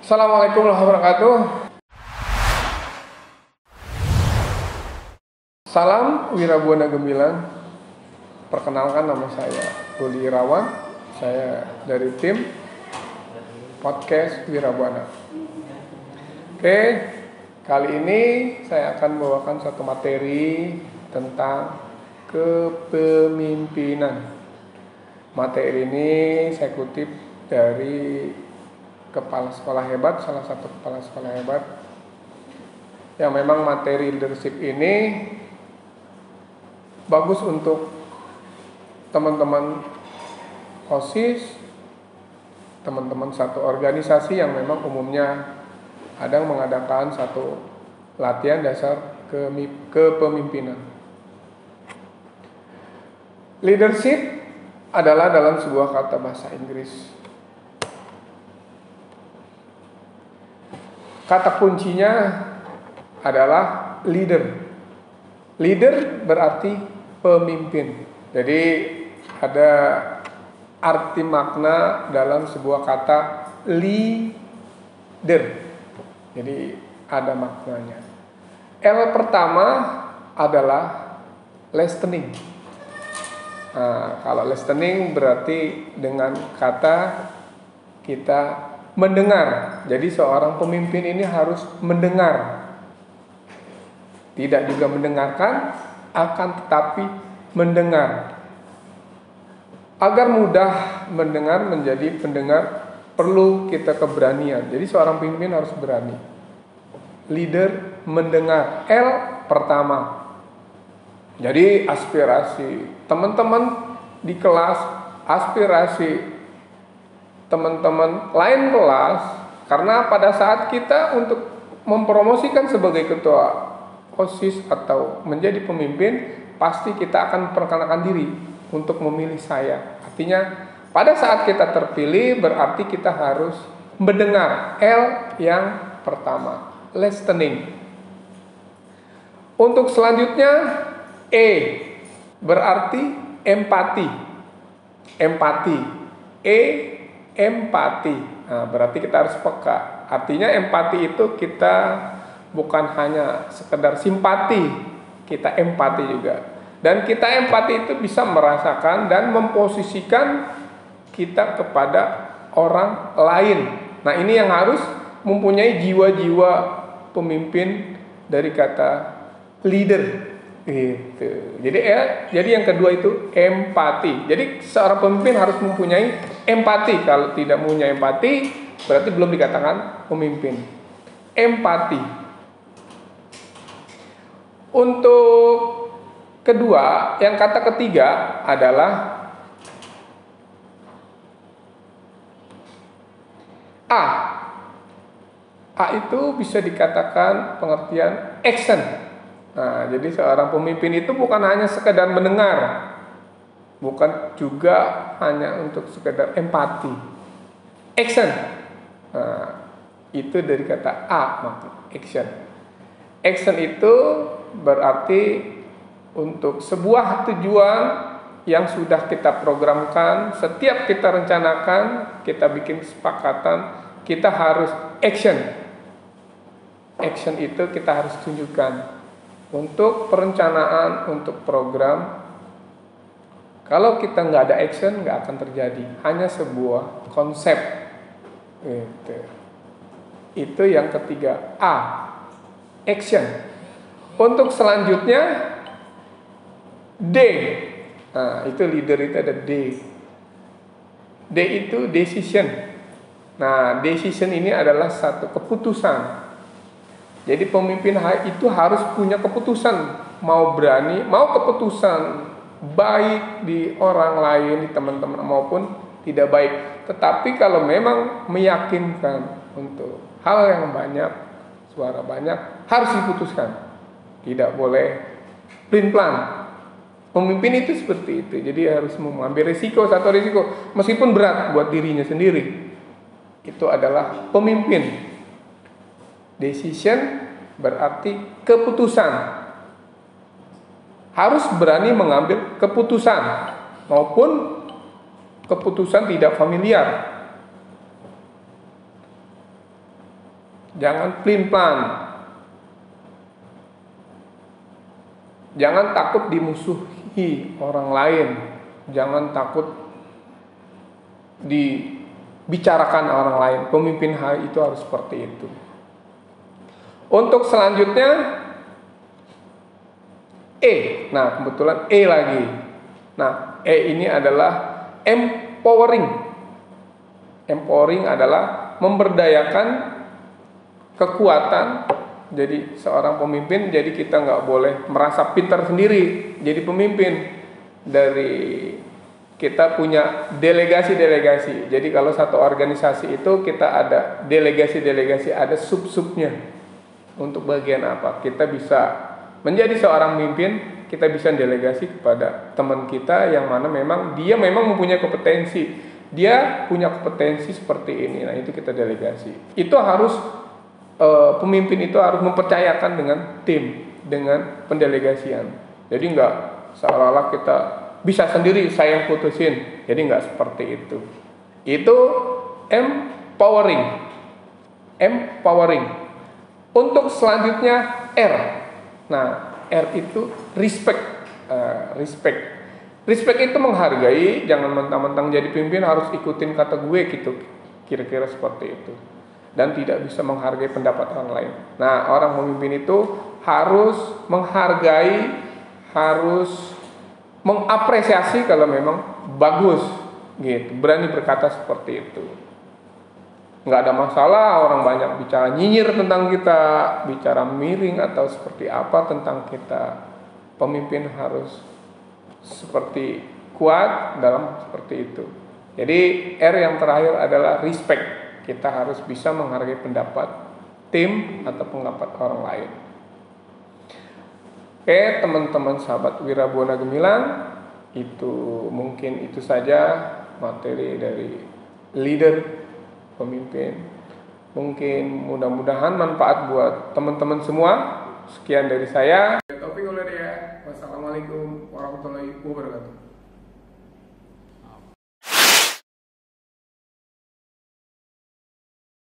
Assalamualaikum warahmatullahi wabarakatuh. Salam Wirabuana Gemilang. Perkenalkan, nama saya Rudi Irawan. Saya dari tim podcast Wirabuana. Oke, kali ini saya akan membawakan satu materi tentang kepemimpinan. Materi ini saya kutip dari kepala sekolah hebat, salah satu kepala sekolah hebat, yang memang materi leadership ini bagus untuk teman-teman OSIS, teman-teman satu organisasi yang memang umumnya ada mengadakan satu latihan dasar kepemimpinan. Leadership adalah dalam sebuah kata bahasa Inggris. Kata kuncinya adalah leader. Leader berarti pemimpin. Jadi ada arti makna dalam sebuah kata leader. Jadi ada maknanya. L pertama adalah listening. Nah, kalau listening berarti dengan kata kita mendengar. Jadi seorang pemimpin ini harus mendengar. Tidak juga mendengarkan, akan tetapi mendengar. Agar mudah mendengar menjadi pendengar, perlu kita keberanian. Jadi seorang pemimpin harus berani. Leader mendengar. L pertama. Jadi aspirasi teman-teman di kelas, aspirasi teman-teman lain kelas, karena pada saat kita untuk mempromosikan sebagai ketua OSIS atau menjadi pemimpin, pasti kita akan memperkenalkan diri untuk memilih saya. Artinya pada saat kita terpilih berarti kita harus mendengar. L yang pertama, listening. Untuk selanjutnya E berarti empati. Empati. Empati. Nah, berarti kita harus peka. Artinya empati itu kita bukan hanya sekedar simpati, kita empati juga. Dan kita empati itu bisa merasakan dan memposisikan kita kepada orang lain. Nah, ini yang harus mempunyai jiwa-jiwa pemimpin dari kata leader. Gitu. Jadi yang kedua itu empati. Jadi seorang pemimpin harus mempunyai empati. Kalau tidak mempunyai empati, berarti belum dikatakan pemimpin. Empati. Untuk kedua, yang kata ketiga adalah A. A itu bisa dikatakan pengertian action. Nah, jadi seorang pemimpin itu bukan hanya sekedar mendengar, bukan juga hanya untuk sekedar empati. Action. Nah, itu dari kata A, action. Action itu berarti untuk sebuah tujuan yang sudah kita programkan, setiap kita rencanakan, kita bikin kesepakatan, kita harus action. Action itu kita harus tunjukkan. Untuk perencanaan, untuk program, kalau kita nggak ada action, nggak akan terjadi. Hanya sebuah konsep. Gitu. Itu yang ketiga, A, action. Untuk selanjutnya D. Nah, itu leader itu ada D. D itu decision. Nah, decision ini adalah satu keputusan. Jadi pemimpin itu harus punya keputusan, mau berani, mau keputusan baik di orang lain, di teman-teman maupun tidak baik. Tetapi kalau memang meyakinkan untuk hal yang banyak, suara banyak, harus diputuskan. Tidak boleh pelin-pelan. Pemimpin itu seperti itu. Jadi harus mengambil satu risiko, meskipun berat buat dirinya sendiri. Itu adalah pemimpin. Decision berarti keputusan. Harus berani mengambil keputusan maupun keputusan tidak familiar. Jangan pelin-pelan. Jangan takut dimusuhi orang lain. Jangan takut dibicarakan orang lain. Pemimpin itu harus seperti itu. Untuk selanjutnya E. Nah, kebetulan E lagi. Nah, E ini adalah empowering. Empowering adalah memberdayakan kekuatan. Jadi seorang pemimpin, jadi kita nggak boleh merasa pintar sendiri jadi pemimpin. Dari kita punya delegasi-delegasi. Jadi kalau satu organisasi itu kita ada delegasi-delegasi, ada sub-subnya. Untuk bagian apa? Kita bisa menjadi seorang pemimpin, kita bisa delegasi kepada teman kita yang mana memang dia memang mempunyai kompetensi. Dia punya kompetensi seperti ini. Nah, itu kita delegasi. Itu harus pemimpin itu harus mempercayakan dengan tim, dengan pendelegasian. Jadi enggak seolah-olah kita bisa sendiri, saya yang putusin. Jadi enggak seperti itu. Itu empowering. Empowering. Untuk selanjutnya R. Nah, R itu respect. Respect itu menghargai, jangan mentang-mentang jadi pemimpin harus ikutin kata gue gitu. Kira-kira seperti itu. Dan tidak bisa menghargai pendapat orang lain. Nah, orang pemimpin itu harus menghargai, harus mengapresiasi kalau memang bagus gitu. Berani berkata seperti itu. Nggak ada masalah orang banyak bicara nyinyir tentang kita, bicara miring atau seperti apa tentang kita. Pemimpin harus seperti kuat dalam seperti itu. Jadi R yang terakhir adalah respect. Kita harus bisa menghargai pendapat tim atau pendapat orang lain. Oke, teman-teman sahabat Wirabwana Gemilang, mungkin itu saja materi dari leader, pemimpin. Mungkin mudah-mudahan manfaat buat teman-teman semua. Sekian dari saya. Wassalamualaikum warahmatullahi wabarakatuh.